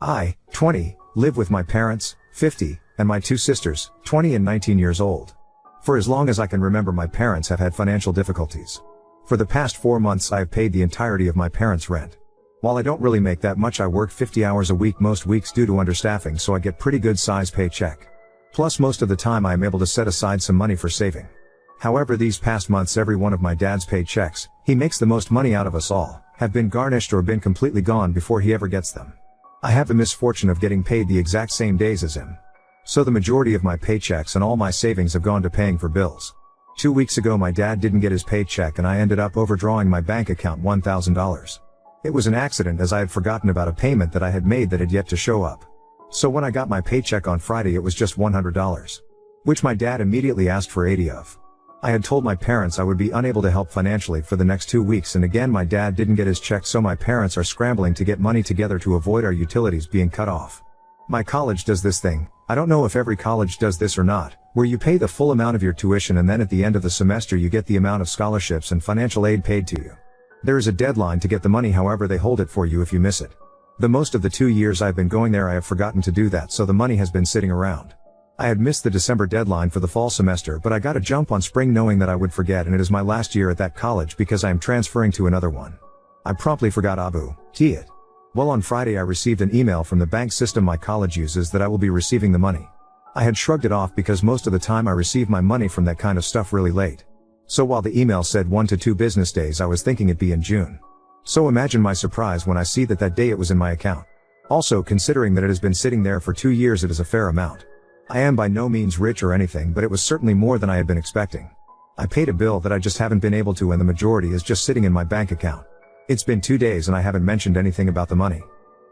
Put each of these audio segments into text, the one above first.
I, 20, live with my parents, 50, and my two sisters, 20 and 19 years old. For as long as I can remember, my parents have had financial difficulties. For the past 4 months I have paid the entirety of my parents' rent. While I don't really make that much, I work 50 hours a week most weeks due to understaffing, so I get pretty good size paycheck. Plus most of the time I am able to set aside some money for saving. However, these past months every one of my dad's paychecks, he makes the most money out of us all, have been garnished or been completely gone before he ever gets them. I have the misfortune of getting paid the exact same days as him. So the majority of my paychecks and all my savings have gone to paying for bills. 2 weeks ago my dad didn't get his paycheck and I ended up overdrawing my bank account $1,000. It was an accident, as I had forgotten about a payment that I had made that had yet to show up. So when I got my paycheck on Friday it was just $100. Which my dad immediately asked for 80 of. I had told my parents I would be unable to help financially for the next 2 weeks, and again my dad didn't get his check, so my parents are scrambling to get money together to avoid our utilities being cut off. My college does this thing, I don't know if every college does this or not, where you pay the full amount of your tuition and then at the end of the semester you get the amount of scholarships and financial aid paid to you. There is a deadline to get the money, however they hold it for you if you miss it. The most of the 2 years I've been going there I have forgotten to do that, so the money has been sitting around. I had missed the December deadline for the fall semester, but I got a jump on spring knowing that I would forget, and it is my last year at that college because I am transferring to another one. I promptly forgot it. Well, on Friday I received an email from the bank system my college uses that I will be receiving the money. I had shrugged it off because most of the time I receive my money from that kind of stuff really late. So while the email said 1 to 2 business days, I was thinking it'd be in June. So imagine my surprise when I see that day it was in my account. Also, considering that it has been sitting there for 2 years, it is a fair amount. I am by no means rich or anything, but it was certainly more than I had been expecting. I paid a bill that I just haven't been able to, and the majority is just sitting in my bank account. It's been 2 days and I haven't mentioned anything about the money.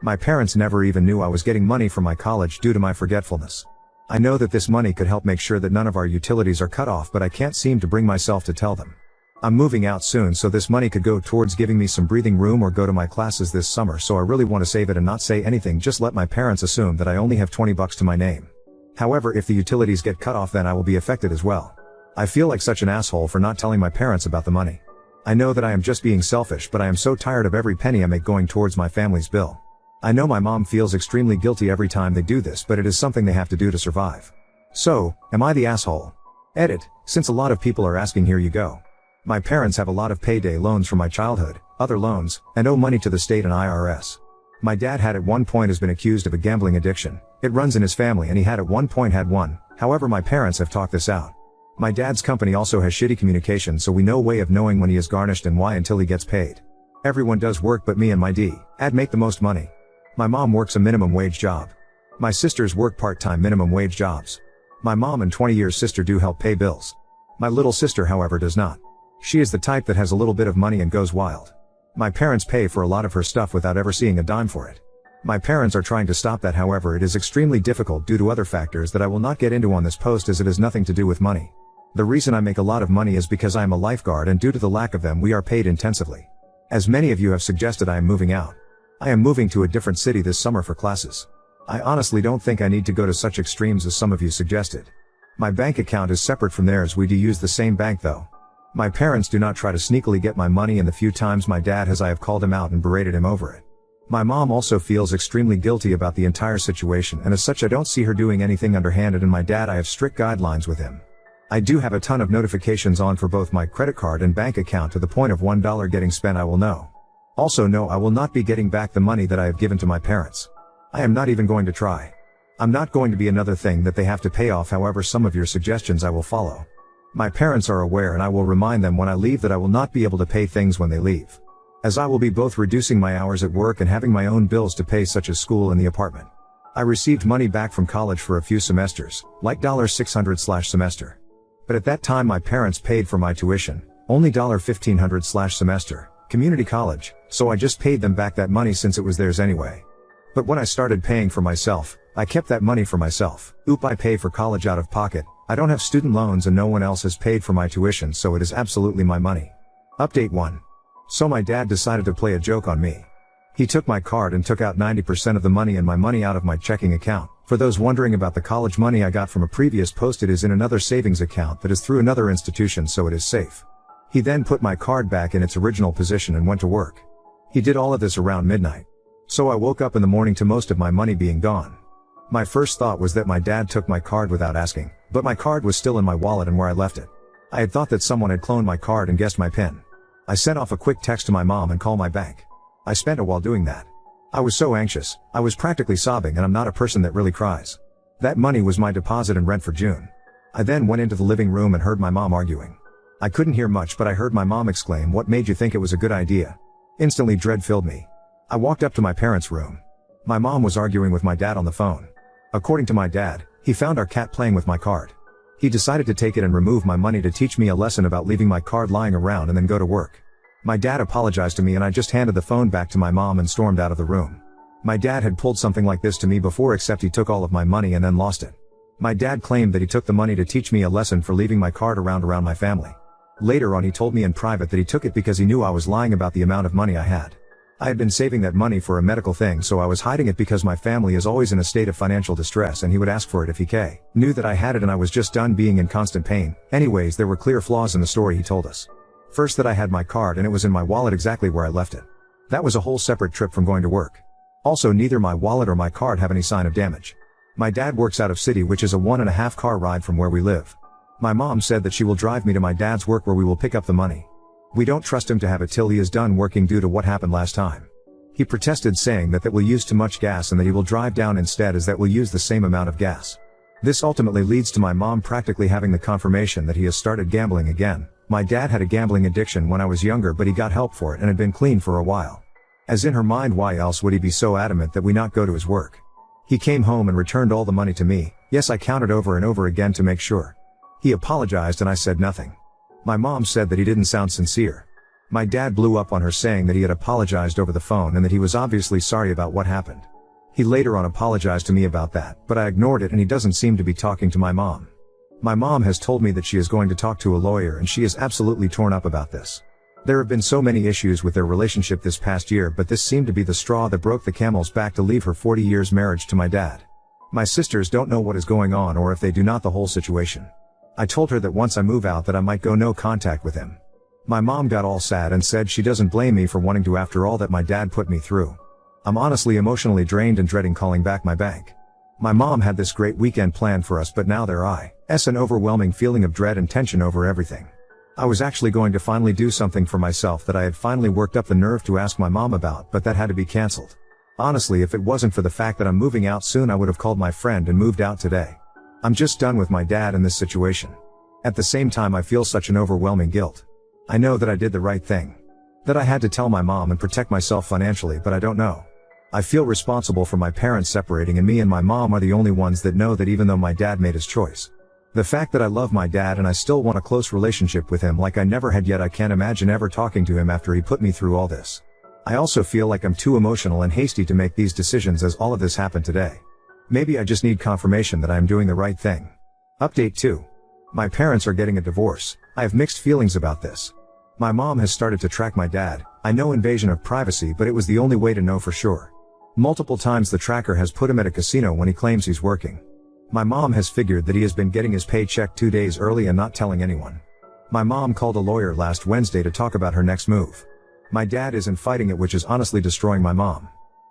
My parents never even knew I was getting money from my college due to my forgetfulness. I know that this money could help make sure that none of our utilities are cut off, but I can't seem to bring myself to tell them. I'm moving out soon, so this money could go towards giving me some breathing room or go to my classes this summer, so I really want to save it and not say anything, just let my parents assume that I only have $20 to my name. However, if the utilities get cut off, then I will be affected as well. I feel like such an asshole for not telling my parents about the money. I know that I am just being selfish, but I am so tired of every penny I make going towards my family's bill. I know my mom feels extremely guilty every time they do this, but it is something they have to do to survive. So, am I the asshole? Edit, since a lot of people are asking, here you go. My parents have a lot of payday loans from my childhood, other loans, and owe money to the state and IRS. My dad had at one point has been accused of a gambling addiction. It runs in his family, and he had at one point had one. However, my parents have talked this out. My dad's company also has shitty communication, so we no way of knowing when he is garnished and why until he gets paid. Everyone does work but me and my dad make the most money. My mom works a minimum wage job. My sisters work part-time minimum wage jobs. My mom and 20-year sister do help pay bills. My little sister, however, does not. She is the type that has a little bit of money and goes wild. My parents pay for a lot of her stuff without ever seeing a dime for it. My parents are trying to stop that, however it is extremely difficult due to other factors that I will not get into on this post, as it has nothing to do with money. The reason I make a lot of money is because I am a lifeguard, and due to the lack of them we are paid intensively. As many of you have suggested, I am moving out. I am moving to a different city this summer for classes. I honestly don't think I need to go to such extremes as some of you suggested. My bank account is separate from theirs. We do use the same bank though. My parents do not try to sneakily get my money, and the few times my dad has, I have called him out and berated him over it. My mom also feels extremely guilty about the entire situation, and as such I don't see her doing anything underhanded, and my dad, I have strict guidelines with him. I do have a ton of notifications on for both my credit card and bank account, to the point of $1 getting spent I will know. Also no, I will not be getting back the money that I have given to my parents. I am not even going to try. I'm not going to be another thing that they have to pay off. However, some of your suggestions I will follow. My parents are aware, and I will remind them when I leave that I will not be able to pay things when they leave, as I will be both reducing my hours at work and having my own bills to pay, such as school and the apartment. I received money back from college for a few semesters, like $600/semester. But at that time my parents paid for my tuition, only $1,500/semester, community college, so I just paid them back that money since it was theirs anyway. But when I started paying for myself, I kept that money for myself. I pay for college out of pocket. I don't have student loans and no one else has paid for my tuition, so it is absolutely my money. Update 1. So my dad decided to play a joke on me. He took my card and took out 90% of the money and my money out of my checking account. For those wondering about the college money I got from a previous post, it is in another savings account that is through another institution, so it is safe. He then put my card back in its original position and went to work. He did all of this around midnight. So I woke up in the morning to most of my money being gone. My first thought was that my dad took my card without asking, but my card was still in my wallet and where I left it. I had thought that someone had cloned my card and guessed my PIN. I sent off a quick text to my mom and called my bank. I spent a while doing that. I was so anxious, I was practically sobbing, and I'm not a person that really cries. That money was my deposit and rent for June. I then went into the living room and heard my mom arguing. I couldn't hear much, but I heard my mom exclaim, "What made you think it was a good idea?" Instantly dread filled me. I walked up to my parents' room. My mom was arguing with my dad on the phone. According to my dad, he found our cat playing with my card. He decided to take it and remove my money to teach me a lesson about leaving my card lying around and then go to work. My dad apologized to me and I just handed the phone back to my mom and stormed out of the room. My dad had pulled something like this to me before, except he took all of my money and then lost it. My dad claimed that he took the money to teach me a lesson for leaving my card around my family. Later on he told me in private that he took it because he knew I was lying about the amount of money I had. I had been saving that money for a medical thing, so I was hiding it because my family is always in a state of financial distress and he would ask for it if he knew that I had it, and I was just done being in constant pain. Anyways, there were clear flaws in the story he told us. First, that I had my card and it was in my wallet exactly where I left it. That was a whole separate trip from going to work. Also, neither my wallet or my card have any sign of damage. My dad works out of city, which is a 1.5 car ride from where we live. My mom said that she will drive me to my dad's work where we will pick up the money. We don't trust him to have it till he is done working due to what happened last time. He protested, saying that will use too much gas and that he will drive down instead, as that will use the same amount of gas. This ultimately leads to my mom practically having the confirmation that he has started gambling again. My dad had a gambling addiction when I was younger, but he got help for it and had been clean for a while. As in her mind, why else would he be so adamant that we not go to his work? He came home and returned all the money to me. Yes, I counted over and over again to make sure. He apologized and I said nothing. My mom said that he didn't sound sincere. My dad blew up on her, saying that he had apologized over the phone and that he was obviously sorry about what happened. He later on apologized to me about that, but I ignored it and he doesn't seem to be talking to my mom. My mom has told me that she is going to talk to a lawyer and she is absolutely torn up about this. There have been so many issues with their relationship this past year, but this seemed to be the straw that broke the camel's back to leave her 40 years marriage to my dad. My sisters don't know what is going on, or if they do not, the whole situation. I told her that once I move out that I might go no contact with him. My mom got all sad and said she doesn't blame me for wanting to after all that my dad put me through. I'm honestly emotionally drained and dreading calling back my bank. My mom had this great weekend planned for us, but now there's an overwhelming feeling of dread and tension over everything. I was actually going to finally do something for myself that I had finally worked up the nerve to ask my mom about, but that had to be cancelled. Honestly, if it wasn't for the fact that I'm moving out soon, I would have called my friend and moved out today. I'm just done with my dad in this situation. At the same time, I feel such an overwhelming guilt. I know that I did the right thing. That I had to tell my mom and protect myself financially, but I don't know. I feel responsible for my parents separating, and me and my mom are the only ones that know that, even though my dad made his choice. The fact that I love my dad and I still want a close relationship with him like I never had yet. I can't imagine ever talking to him after he put me through all this. I also feel like I'm too emotional and hasty to make these decisions, as all of this happened today. Maybe I just need confirmation that I am doing the right thing. Update 2. My parents are getting a divorce. I have mixed feelings about this. My mom has started to track my dad. I know, invasion of privacy, but it was the only way to know for sure. Multiple times the tracker has put him at a casino when he claims he's working. My mom has figured that he has been getting his paycheck 2 days early and not telling anyone. My mom called a lawyer last Wednesday to talk about her next move. My dad isn't fighting it, which is honestly destroying my mom.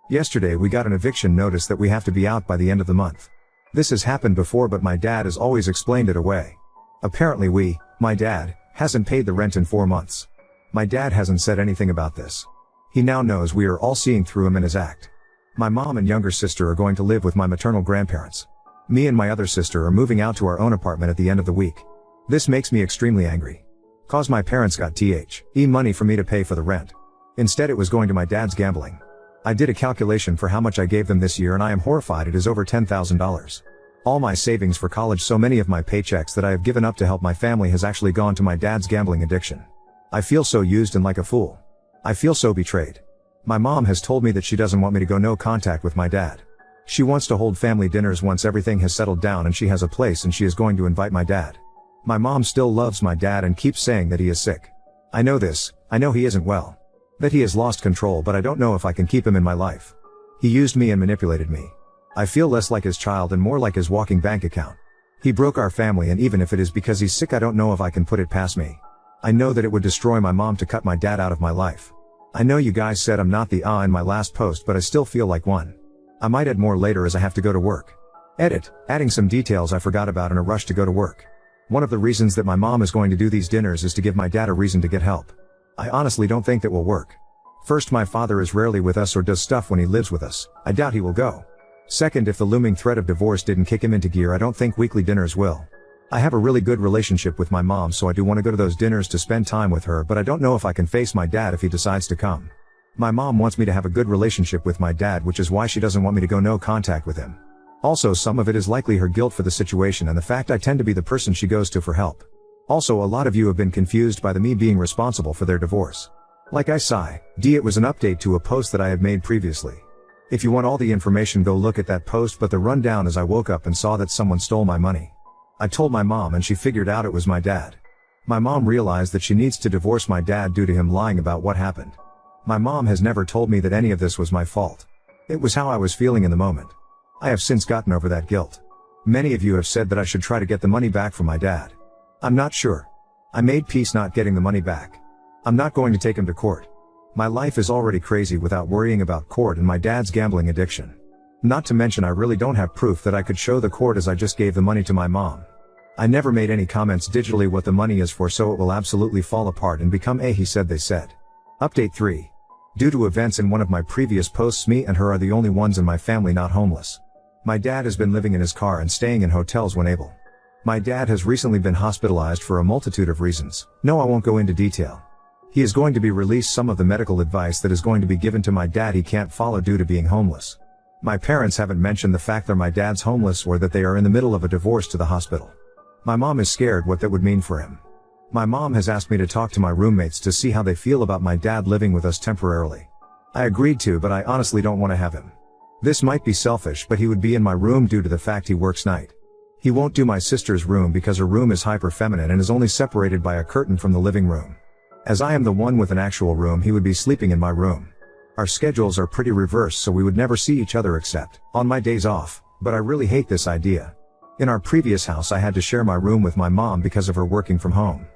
Yesterday we got an eviction notice that we have to be out by the end of the month. This has happened before, but my dad has always explained it away. Apparently my dad, hasn't paid the rent in 4 months. My dad hasn't said anything about this. He now knows we are all seeing through him and his act. My mom and younger sister are going to live with my maternal grandparents. Me and my other sister are moving out to our own apartment at the end of the week. This makes me extremely angry. Cause my parents got money for me to pay for the rent. Instead it was going to my dad's gambling. I did a calculation for how much I gave them this year and I am horrified. It is over $10,000. All my savings for college, so many of my paychecks that I have given up to help my family, has actually gone to my dad's gambling addiction. I feel so used and like a fool. I feel so betrayed. My mom has told me that she doesn't want me to go no contact with my dad. She wants to hold family dinners once everything has settled down and she has a place, and she is going to invite my dad. My mom still loves my dad and keeps saying that he is sick. I know this, I know he isn't well. That he has lost control, but I don't know if I can keep him in my life. He used me and manipulated me. I feel less like his child and more like his walking bank account. He broke our family, and even if it is because he's sick, I don't know if I can put it past me. I know that it would destroy my mom to cut my dad out of my life. I know you guys said I'm not the in my last post, but I still feel like one. I might add more later as I have to go to work. Edit, adding some details I forgot about in a rush to go to work. One of the reasons that my mom is going to do these dinners is to give my dad a reason to get help. I honestly don't think that will work. First, my father is rarely with us or does stuff when he lives with us. I doubt he will go. Second, if the looming threat of divorce didn't kick him into gear, I don't think weekly dinners will. I have a really good relationship with my mom, so I do want to go to those dinners to spend time with her, but I don't know if I can face my dad if he decides to come. My mom wants me to have a good relationship with my dad, which is why she doesn't want me to go no contact with him. Also, some of it is likely her guilt for the situation and the fact I tend to be the person she goes to for help. Also, a lot of you have been confused by me being responsible for their divorce. Like I sigh, it was an update to a post that I had made previously. If you want all the information, go look at that post, but the rundown is I woke up and saw that someone stole my money. I told my mom and she figured out it was my dad. My mom realized that she needs to divorce my dad due to him lying about what happened. My mom has never told me that any of this was my fault. It was how I was feeling in the moment. I have since gotten over that guilt. Many of you have said that I should try to get the money back from my dad. I'm not sure. I made peace not getting the money back. I'm not going to take him to court. My life is already crazy without worrying about court and my dad's gambling addiction. Not to mention I really don't have proof that I could show the court, as I just gave the money to my mom. I never made any comments digitally what the money is for, so it will absolutely fall apart and become a he said they said. Update 3. Due to events in one of my previous posts, me and her are the only ones in my family not homeless. My dad has been living in his car and staying in hotels when able. My dad has recently been hospitalized for a multitude of reasons. No, I won't go into detail. He is going to be released. Some of the medical advice that is going to be given to my dad he can't follow due to being homeless. My parents haven't mentioned the fact that my dad's homeless or that they are in the middle of a divorce to the hospital. My mom is scared what that would mean for him. My mom has asked me to talk to my roommates to see how they feel about my dad living with us temporarily. I agreed to, but I honestly don't want to have him. This might be selfish, but he would be in my room due to the fact he works night. He won't do my sister's room because her room is hyper feminine and is only separated by a curtain from the living room. As I am the one with an actual room, he would be sleeping in my room. Our schedules are pretty reversed, so we would never see each other except on my days off, but I really hate this idea. In our previous house I had to share my room with my mom because of her working from home.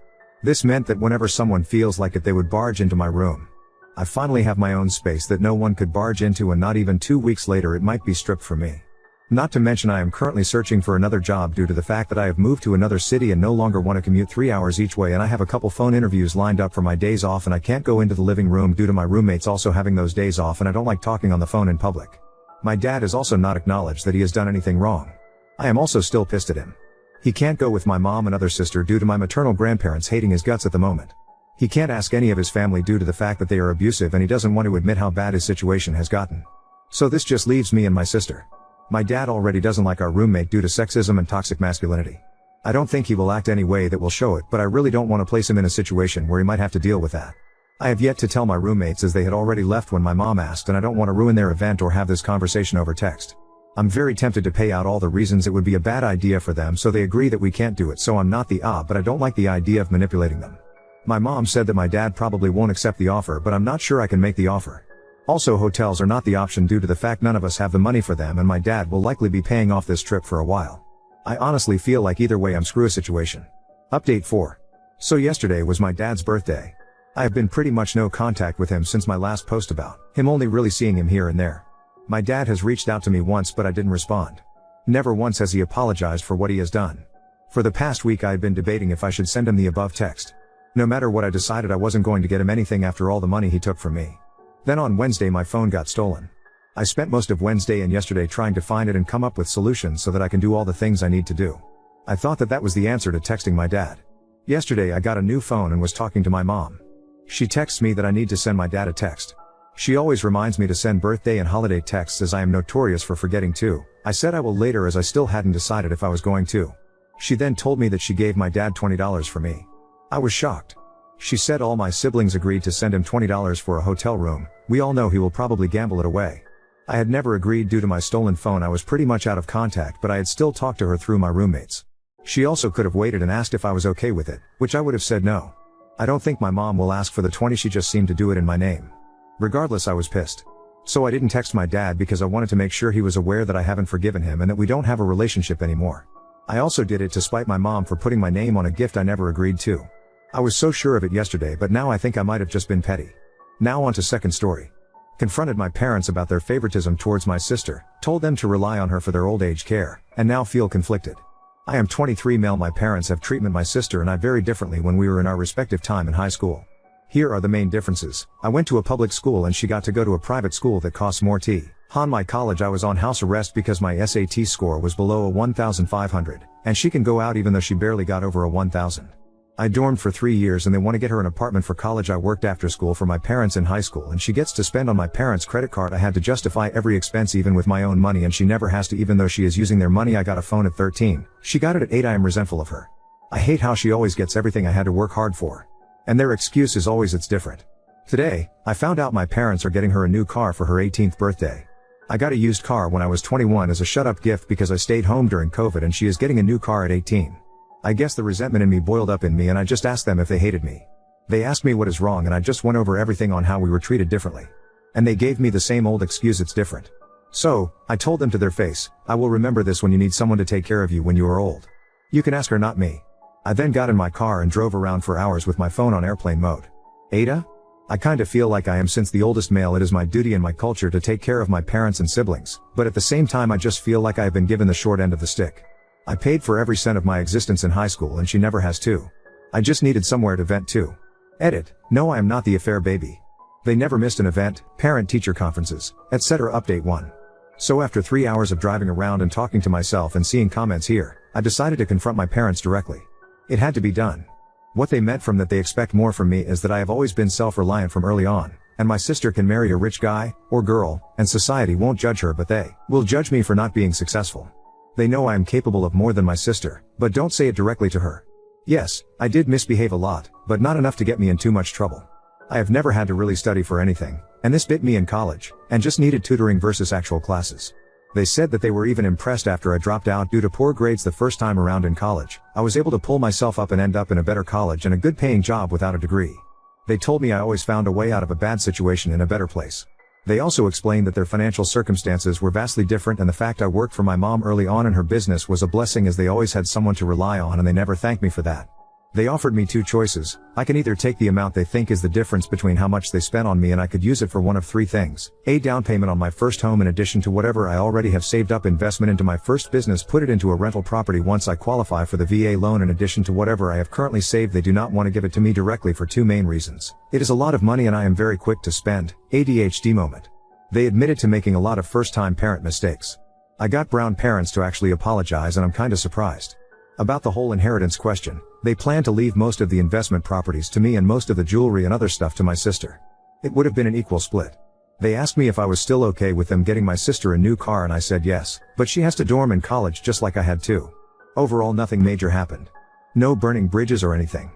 This meant that whenever someone feels like it, they would barge into my room. I finally have my own space that no one could barge into, and not even 2 weeks later it might be stripped from me. Not to mention I am currently searching for another job due to the fact that I have moved to another city and no longer want to commute 3 hours each way, and I have a couple phone interviews lined up for my days off, and I can't go into the living room due to my roommates also having those days off, and I don't like talking on the phone in public. My dad has also not acknowledged that he has done anything wrong. I am also still pissed at him. He can't go with my mom and other sister due to my maternal grandparents hating his guts at the moment. He can't ask any of his family due to the fact that they are abusive, and he doesn't want to admit how bad his situation has gotten. So this just leaves me and my sister. My dad already doesn't like our roommate due to sexism and toxic masculinity. I don't think he will act any way that will show it, but I really don't want to place him in a situation where he might have to deal with that. I have yet to tell my roommates, as they had already left when my mom asked, and I don't want to ruin their event or have this conversation over text. I'm very tempted to pay out all the reasons it would be a bad idea for them, so they agree that we can't do it, so I'm not the but I don't like the idea of manipulating them. My mom said that my dad probably won't accept the offer, but I'm not sure I can make the offer. Also, hotels are not the option due to the fact none of us have the money for them, and my dad will likely be paying off this trip for a while. I honestly feel like either way I'm screw a situation. Update 4. So yesterday was my dad's birthday. I have been pretty much no contact with him since my last post about him, only really seeing him here and there. My dad has reached out to me once, but I didn't respond. Never once has he apologized for what he has done. For the past week I had been debating if I should send him the above text. No matter what, I decided I wasn't going to get him anything after all the money he took from me. Then on Wednesday my phone got stolen. I spent most of Wednesday and yesterday trying to find it and come up with solutions so that I can do all the things I need to do. I thought that was the answer to texting my dad. Yesterday I got a new phone and was talking to my mom. She texts me that I need to send my dad a text. She always reminds me to send birthday and holiday texts, as I am notorious for forgetting to. I said I will later, as I still hadn't decided if I was going to. She then told me that she gave my dad $20 for me. I was shocked. She said all my siblings agreed to send him $20 for a hotel room. We all know he will probably gamble it away. I had never agreed due to my stolen phone. I was pretty much out of contact, but I had still talked to her through my roommates. She also could have waited and asked if I was okay with it, which I would have said no. I don't think my mom will ask for the 20, she just seemed to do it in my name. Regardless, I was pissed. So I didn't text my dad because I wanted to make sure he was aware that I haven't forgiven him and that we don't have a relationship anymore. I also did it to spite my mom for putting my name on a gift I never agreed to. I was so sure of it yesterday, but now I think I might have just been petty. Now on to second story. Confronted my parents about their favoritism towards my sister, told them to rely on her for their old age care, and now feel conflicted. I am 23 male. My parents have treated my sister and I very differently when we were in our respective time in high school. Here are the main differences. I went to a public school and she got to go to a private school that costs more. On my college I was on house arrest because my SAT score was below a 1,500, and she can go out even though she barely got over a 1,000. I dormed for 3 years and they want to get her an apartment for college. I worked after school for my parents in high school and she gets to spend on my parents' credit card. I had to justify every expense even with my own money and she never has to even though she is using their money. I got a phone at 13, she got it at 8. I am resentful of her. I hate how she always gets everything I had to work hard for. And their excuse is always it's different. Today, I found out my parents are getting her a new car for her 18th birthday. I got a used car when I was 21 as a shut-up gift because I stayed home during COVID and she is getting a new car at 18. I guess the resentment in me boiled up in me and I just asked them if they hated me. They asked me what is wrong and I just went over everything on how we were treated differently. And they gave me the same old excuse, it's different. So, I told them to their face, I will remember this when you need someone to take care of you when you are old. You can ask her, not me. I then got in my car and drove around for hours with my phone on airplane mode. Ada? I kinda feel like I am, since the oldest male it is my duty and my culture to take care of my parents and siblings, but at the same time I just feel like I have been given the short end of the stick. I paid for every cent of my existence in high school and she never has to. I just needed somewhere to vent to. Edit. No, I am not the affair baby. They never missed an event, parent-teacher conferences, etc. Update 1. So after 3 hours of driving around and talking to myself and seeing comments here, I decided to confront my parents directly. It had to be done. What they meant from that they expect more from me is that I have always been self-reliant from early on, and my sister can marry a rich guy, or girl, and society won't judge her but they will judge me for not being successful. They know I am capable of more than my sister, but don't say it directly to her. Yes, I did misbehave a lot, but not enough to get me in too much trouble. I have never had to really study for anything, and this bit me in college, and just needed tutoring versus actual classes. They said that they were even impressed after I dropped out due to poor grades the first time around in college. I was able to pull myself up and end up in a better college and a good paying job without a degree. They told me I always found a way out of a bad situation in a better place. They also explained that their financial circumstances were vastly different and the fact I worked for my mom early on in her business was a blessing as they always had someone to rely on and they never thanked me for that. They offered me 2 choices. I can either take the amount they think is the difference between how much they spent on me and I could use it for one of 3 things. A down payment on my first home in addition to whatever I already have saved up, investment into my first business, put it into a rental property once I qualify for the VA loan in addition to whatever I have currently saved. They do not want to give it to me directly for 2 main reasons. It is a lot of money and I am very quick to spend. ADHD moment. They admitted to making a lot of first-time parent mistakes. I got brown parents to actually apologize and I'm kinda surprised. About the whole inheritance question, they plan to leave most of the investment properties to me and most of the jewelry and other stuff to my sister. It would have been an equal split. They asked me if I was still okay with them getting my sister a new car and I said yes, but she has to dorm in college just like I had to. Overall nothing major happened. No burning bridges or anything.